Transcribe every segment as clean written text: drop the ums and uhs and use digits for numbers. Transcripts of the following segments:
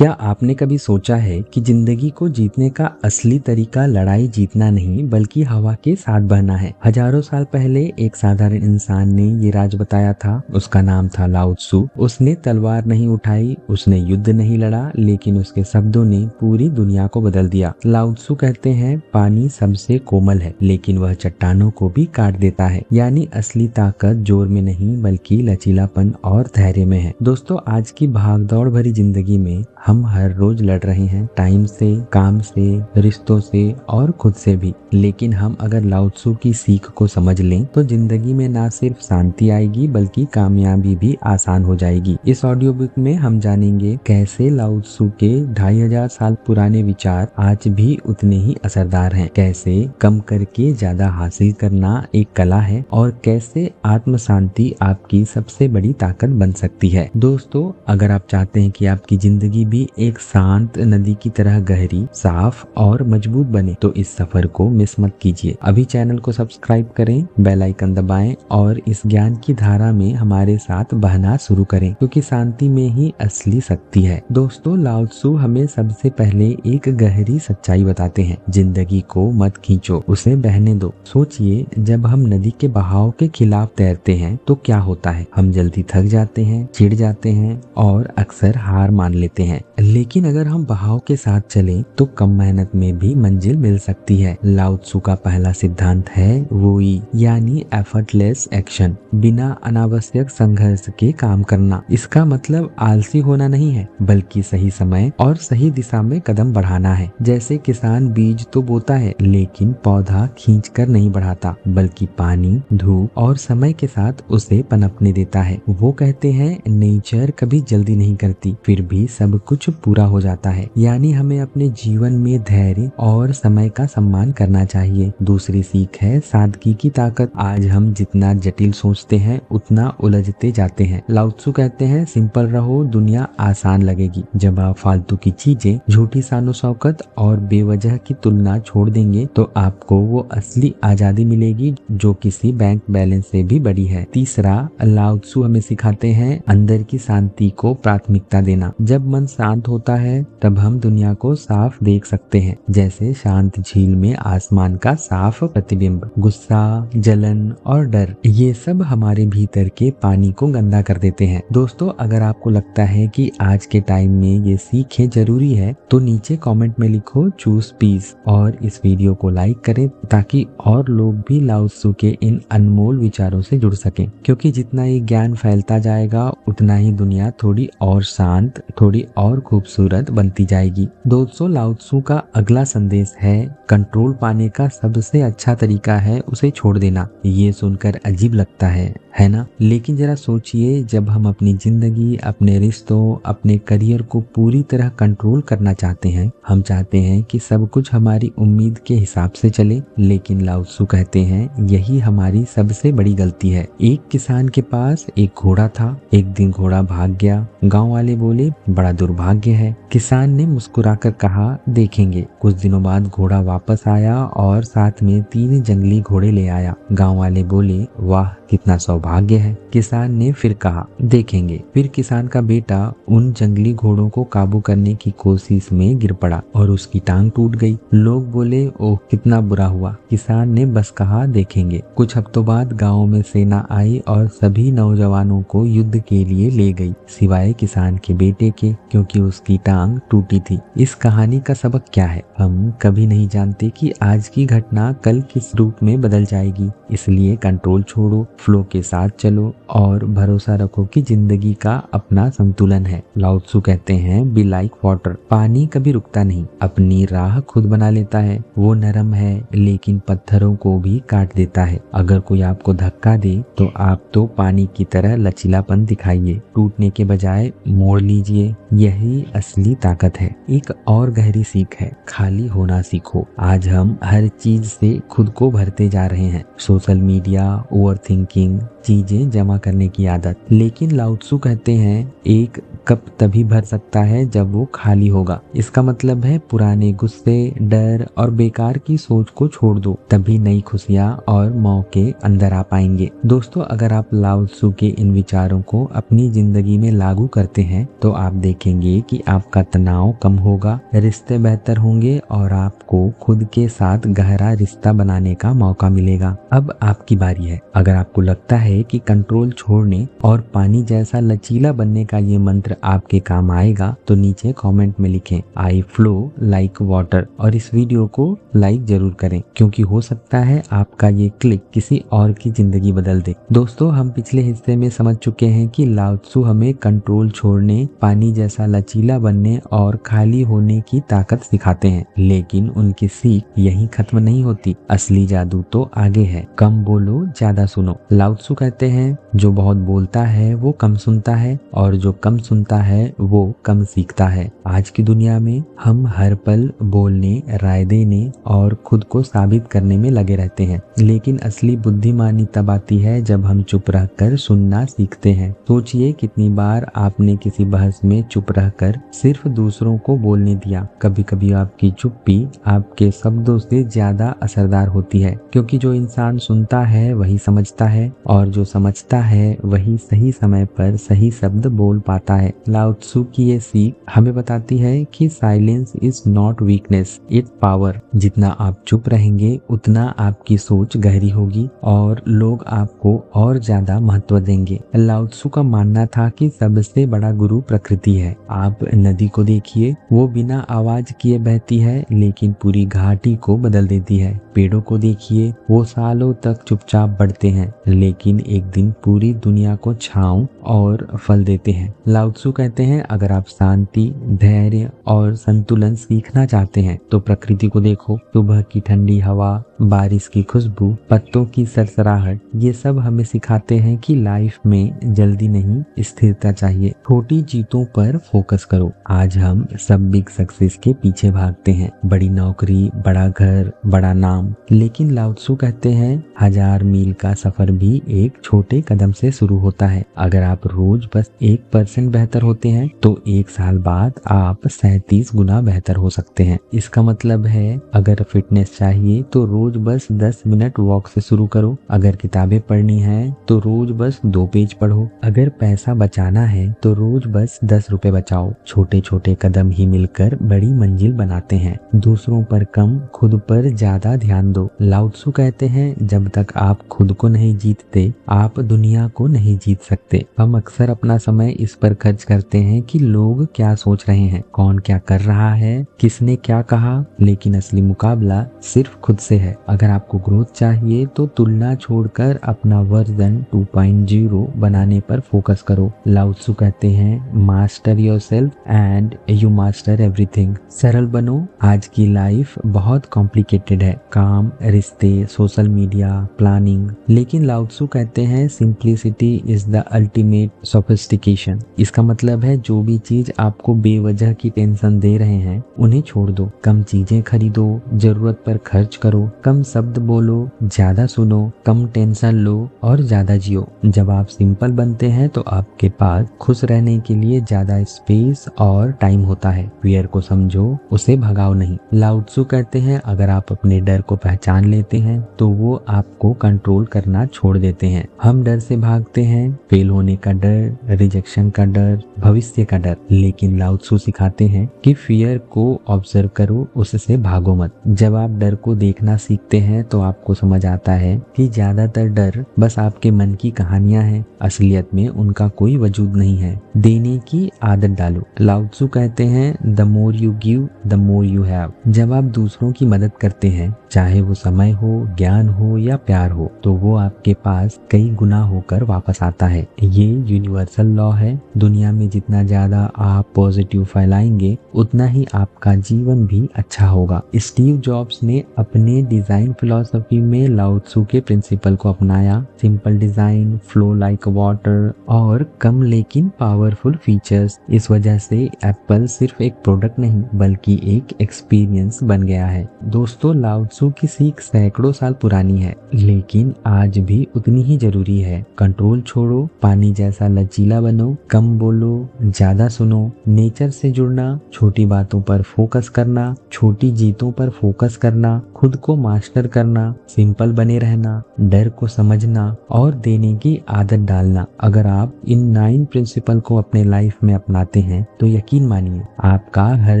क्या आपने कभी सोचा है कि जिंदगी को जीतने का असली तरीका लड़ाई जीतना नहीं बल्कि हवा के साथ बहना है। हजारों साल पहले एक साधारण इंसान ने ये राज बताया था। उसका नाम था लाओ त्सु। उसने तलवार नहीं उठाई, उसने युद्ध नहीं लड़ा, लेकिन उसके शब्दों ने पूरी दुनिया को बदल दिया। लाओ त्सु कहते हैं पानी सबसे कोमल है लेकिन वह चट्टानों को भी काट देता है। यानी असली ताकत जोर में नहीं बल्कि लचीलापन और धैर्य में है। दोस्तों, आज की भागदौड़ भरी जिंदगी में हम हर रोज लड़ रहे हैं, टाइम से, काम से, रिश्तों से और खुद से भी। लेकिन हम अगर लाओ त्सु की सीख को समझ लें तो जिंदगी में ना सिर्फ शांति आएगी बल्कि कामयाबी भी आसान हो जाएगी। इस ऑडियो बुक में हम जानेंगे कैसे लाओ त्सु के 2500 साल पुराने विचार आज भी उतने ही असरदार हैं, कैसे कम करके ज्यादा हासिल करना एक कला है और कैसे आत्म शांति आपकी सबसे बड़ी ताकत बन सकती है। दोस्तों, अगर आप चाहते हैं कि आपकी जिंदगी भी एक शांत नदी की तरह गहरी, साफ और मजबूत बने तो इस सफर को मिस मत कीजिए। अभी चैनल को सब्सक्राइब करें, बेल आइकन दबाएं और इस ज्ञान की धारा में हमारे साथ बहना शुरू करें, क्योंकि शांति में ही असली शक्ति है। दोस्तों, लाओ त्सु हमें सबसे पहले एक गहरी सच्चाई बताते हैं। जिंदगी को मत खींचो, उसे बहने दो। सोचिए, जब हम नदी के बहाव के खिलाफ तैरते हैं तो क्या होता है? हम जल्दी थक जाते हैं, चिढ़ जाते हैं और अक्सर हार मान लेते हैं। लेकिन अगर हम बहाव के साथ चलें तो कम मेहनत में भी मंजिल मिल सकती है। लाओ त्सु का पहला सिद्धांत है वुई, यानी एफर्टलेस एक्शन, बिना अनावश्यक संघर्ष के काम करना। इसका मतलब आलसी होना नहीं है बल्कि सही समय और सही दिशा में कदम बढ़ाना है। जैसे किसान बीज तो बोता है लेकिन पौधा खींचकर नहीं बढ़ाता बल्कि पानी, धूप और समय के साथ उसे पनपने देता है। वो कहते हैं नेचर कभी जल्दी नहीं करती, फिर भी सब कुछ पूरा हो जाता है। यानी हमें अपने जीवन में धैर्य और समय का सम्मान करना चाहिए। दूसरी सीख है सादगी की ताकत। आज हम जितना जटिल सोचते हैं उतना उलझते जाते हैं। लाओ त्सु कहते हैं सिंपल रहो, दुनिया आसान लगेगी। जब आप फालतू की चीजें, झूठी शानो शौकत और बेवजह की तुलना छोड़ देंगे तो आपको वो असली आजादी मिलेगी जो किसी बैंक बैलेंस से भी बड़ी है। तीसरा, लाओ त्सु हमें सिखाते हैं अंदर की शांति को प्राथमिकता देना। जब मन शांत होता है तब हम दुनिया को साफ देख सकते हैं, जैसे शांत झील में आसमान का साफ प्रतिबिंब। गुस्सा, जलन और डर, ये सब हमारे भीतर के पानी को गंदा कर देते हैं। दोस्तों, अगर आपको लगता है कि आज के टाइम में ये सीखें जरूरी है तो नीचे कमेंट में लिखो चूज पीस और इस वीडियो को लाइक करें ताकि और लोग भी लाओ त्सु के इन अनमोल विचारों से जुड़ सकें। क्योंकि जितना ये ज्ञान फैलता जाएगा उतना ही दुनिया थोड़ी और शांत, थोड़ी और खूबसूरत बनती जाएगी। दोस्तों, लाओ त्सु का अगला संदेश है कंट्रोल पाने का सबसे अच्छा तरीका है उसे छोड़ देना। ये सुनकर अजीब लगता है ना? लेकिन जरा सोचिए, जब हम अपनी जिंदगी, अपने रिश्तों, अपने करियर को पूरी तरह कंट्रोल करना चाहते हैं, हम चाहते हैं कि सब कुछ हमारी उम्मीद के हिसाब से चले, लेकिन लाओ त्सु कहते हैं यही हमारी सबसे बड़ी गलती है। एक किसान के पास एक घोड़ा था। एक दिन घोड़ा भाग गया। गांव वाले बोले बड़ा दुर्भाग्य है। किसान ने मुस्कुराकर कहा देखेंगे। कुछ दिनों बाद घोड़ा वापस आया और साथ में 3 जंगली घोड़े ले आया। गांव वाले बोले वाह, कितना सौभाग्य है। किसान ने फिर कहा देखेंगे। फिर किसान का बेटा उन जंगली घोड़ों को काबू करने की कोशिश में गिर पड़ा और उसकी टांग टूट गई। लोग बोले ओह, कितना बुरा हुआ। किसान ने बस कहा देखेंगे। कुछ हफ्तों बाद गांव में सेना आई और सभी नौजवानों को युद्ध के लिए ले गई, सिवाय किसान के बेटे के, क्योंकि उसकी टांग टूटी थी। इस कहानी का सबक क्या है? हम कभी नहीं जानते कि आज की घटना कल किस रूप में बदल जाएगी। इसलिए कंट्रोल छोड़ो, फ्लो के साथ चलो और भरोसा रखो कि जिंदगी का अपना संतुलन है। लाओ त्सु कहते हैं बी लाइक वाटर, पानी कभी रुकता नहीं, अपनी राह खुद बना लेता है। वो नरम है लेकिन पत्थरों को भी काट देता है। अगर कोई आपको धक्का दे तो आप तो पानी की तरह लचीलापन दिखाइए, टूटने के बजाय मोड़ लीजिए। यही असली ताकत है। एक और गहरी सीख है खाली होना सीखो। आज हम हर चीज से खुद को भरते जा रहे हैं, सोशल मीडिया, ओवर थिंकिंग, चीजें जमा करने की आदत। लेकिन लाओ त्सु कहते हैं एक कप तभी भर सकता है जब वो खाली होगा। इसका मतलब है पुराने गुस्से, डर और बेकार की सोच को छोड़ दो, तभी नई खुशियाँ और मौके अंदर आ पाएंगे। दोस्तों, अगर आप लाओ त्सु के इन विचारों को अपनी जिंदगी में लागू करते हैं तो आप देखेंगे कि आपका तनाव कम होगा, रिश्ते बेहतर होंगे और आपको खुद के साथ गहरा रिश्ता बनाने का मौका मिलेगा। अब आपकी बारी है। अगर आपको लगता है कि कंट्रोल छोड़ने और पानी जैसा लचीला बनने का ये मंत्र आपके काम आएगा तो नीचे कमेंट में लिखें आई फ्लो लाइक वाटर और इस वीडियो को लाइक जरूर करें, क्योंकि हो सकता है आपका ये क्लिक किसी और की जिंदगी बदल दे। दोस्तों, हम पिछले हिस्से में समझ चुके हैं कि लाओ त्सु हमें कंट्रोल छोड़ने, पानी जैसा लचीला बनने और खाली होने की ताकत सिखाते हैं, लेकिन उनकी सीख यहीं खत्म नहीं होती। असली जादू तो आगे है। कम बोलो, ज्यादा सुनो। लाओ त्सु कहते हैं जो बहुत बोलता है वो कम सुनता है और जो कम सुनता है वो कम सीखता है। आज की दुनिया में हम हर पल बोलने, राय देने और खुद को साबित करने में लगे रहते हैं, लेकिन असली बुद्धिमानी तब आती है जब हम चुप रहकर सुनना सीखते हैं। सोचिए कितनी बार आपने किसी बहस में चुप रहकर सिर्फ दूसरों को बोलने दिया। कभी कभी आपकी चुप्पी आपके शब्दों से ज्यादा असरदार होती है, क्योंकि जो इंसान सुनता है वही समझता है और जो समझता है वही सही समय पर सही शब्द बोल पाता है। लाओ त्सु की ये सीख हमें बताती है कि silence is not weakness, it power. जितना आप चुप रहेंगे उतना आपकी सोच गहरी होगी और लोग आपको और ज्यादा महत्व देंगे। लाओ त्सु का मानना था कि सबसे बड़ा गुरु प्रकृति है। आप नदी को देखिए, वो बिना आवाज किए बहती है लेकिन पूरी घाटी को बदल देती है। पेड़ों को देखिए, वो सालों तक चुपचाप बढ़ते हैं लेकिन एक दिन पूरी दुनिया को छांव और फल देते हैं। लाओ त्सु कहते हैं अगर आप शांति, धैर्य और संतुलन सीखना चाहते हैं तो प्रकृति को देखो। सुबह की ठंडी हवा, बारिश की खुशबू, पत्तों की सरसराहट, ये सब हमें सिखाते हैं कि लाइफ में जल्दी नहीं, स्थिरता चाहिए। छोटी जीतों पर फोकस करो। आज हम सब बिग सक्सेस के पीछे भागते हैं, बड़ी नौकरी, बड़ा घर, बड़ा नाम, लेकिन लाओ त्सु कहते हैं 1000 मील का सफर भी एक छोटे कदम से शुरू होता है। अगर आप रोज बस 1% बेहतर होते हैं तो 1 साल बाद आप 37 गुना बेहतर हो सकते हैं। इसका मतलब है अगर फिटनेस चाहिए तो रोज बस 10 मिनट वॉक से शुरू करो। अगर किताबें पढ़नी है तो रोज बस 2 पेज पढ़ो। अगर पैसा बचाना है तो रोज बस 10 रुपए बचाओ। छोटे छोटे कदम ही मिलकर बड़ी मंजिल बनाते हैं। दूसरों पर कम, खुद पर ज्यादा ध्यान दो। लाओ त्सु कहते हैं जब तक आप खुद को नहीं जीतते आप दुनिया को नहीं जीत सकते। हम अक्सर अपना समय इस पर खर्च करते हैं कि लोग क्या सोच रहे हैं, कौन क्या कर रहा है, किसने क्या कहा, लेकिन असली मुकाबला सिर्फ खुद से है। अगर आपको ग्रोथ चाहिए तो तुलना छोड़कर अपना वर्जन 2.0 बनाने पर फोकस करो। लाओ त्सु कहते हैं master yourself and you master everything. सरल बनो। आज की लाइफ बहुत कॉम्प्लिकेटेड है, काम, रिश्ते, सोशल मीडिया, प्लानिंग, लेकिन लाओ त्सु कहते हैं simplicity is the ultimate sophistication. इसका मतलब है जो भी चीज आपको बेवजह की टेंशन दे रहे हैं उन्हें छोड़ दो। कम चीजें खरीदो, जरूरत पर खर्च करो, कम शब्द बोलो, ज्यादा सुनो, कम टेंशन लो और ज्यादा जियो। जब आप सिंपल बनते हैं तो आपके पास खुश रहने के लिए ज्यादा स्पेस और टाइम होता है। फियर को समझो, उसे भगाओ नहीं। लाओ त्सु कहते हैं अगर आप अपने डर को पहचान लेते हैं तो वो आपको कंट्रोल करना छोड़ देते हैं। हम डर से भागते हैं, फेल होने का डर, रिजेक्शन का डर, भविष्य का डर, लेकिन लाओ त्सु सिखाते हैं कि फियर को ऑब्जर्व करो, उससे भागो मत। जब आप डर को देखना सीखते हैं तो आपको समझ आता है कि ज्यादातर डर बस आपके मन की कहानियां हैं, असलियत में उनका कोई वजूद नहीं है। देने की आदत डालो। लाओ त्सु कहते हैं the more you give the more you have. जब आप दूसरों की मदद करते हैं, चाहे वो समय हो, ज्ञान हो या प्यार हो, तो वो आपके पास कई गुना होकर वापस आता है। ये यूनिवर्सल लॉ है। दुनिया में जितना ज्यादा आप पॉजिटिव फैलाएंगे उतना ही आपका जीवन भी अच्छा होगा। स्टीव जॉब्स ने अपने डिजाइन फिलॉसफी में लाओ त्सु के प्रिंसिपल को अपनाया। Simple design, flow like water और कम लेकिन पावरफुल फीचर्स। इस वजह से एप्पल सिर्फ एक प्रोडक्ट नहीं बल्कि एक एक्सपीरियंस बन गया है। दोस्तों, लाओ त्सु लाओत्सु की सीख सैकड़ों साल पुरानी है, लेकिन आज भी उतनी ही जरूरी है। कंट्रोल छोड़ो, पानी जैसा लचीला बनो, कम बोलो, ज्यादा सुनो, नेचर से जुड़ना, छोटी बातों पर फोकस करना, छोटी जीतों पर फोकस करना, खुद को मास्टर करना, सिंपल बने रहना, डर को समझना और देने की आदत डालना। अगर आप इन 9 प्रिंसिपल को अपने लाइफ में अपनाते हैं तो यकीन मानिए आपका हर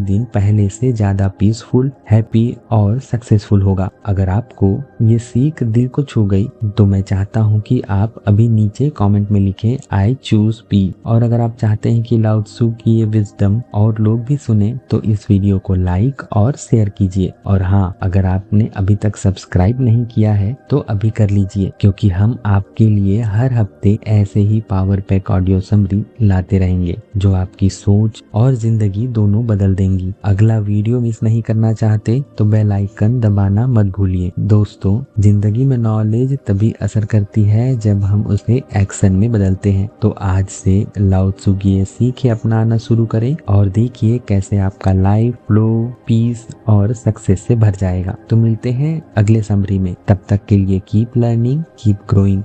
दिन पहले से ज्यादा पीसफुल, हैप्पी और सक्सेसफुल होगा। अगर आपको ये सीख दिल को छू गई तो मैं चाहता हूँ कि आप अभी नीचे कमेंट में लिखें आई चूज पी। और अगर आप चाहते हैं कि लाओत्सु की ये विजडम और लोग भी सुने तो इस वीडियो को लाइक और शेयर कीजिए। और हाँ, अगर आपने अभी तक सब्सक्राइब नहीं किया है तो अभी कर लीजिए, क्योंकि हम आपके लिए हर हफ्ते ऐसे ही पावर पैक ऑडियो समरी लाते रहेंगे जो आपकी सोच और जिंदगी दोनों बदल देंगी। अगला वीडियो मिस नहीं करना चाहते तो बेल आइकन दबाना मत भूलिए। दोस्तों, जिंदगी में नॉलेज तभी असर करती है जब हम उसे एक्शन में बदलते हैं। तो आज से लाओत्सु की ये सीखें अपनाना शुरू करें और देखिए कैसे आपका लाइफ फ्लो, पीस और सक्सेस से भर जाएगा। तो मिलते हैं अगले समरी में, तब तक के लिए कीप लर्निंग, कीप ग्रोइंग।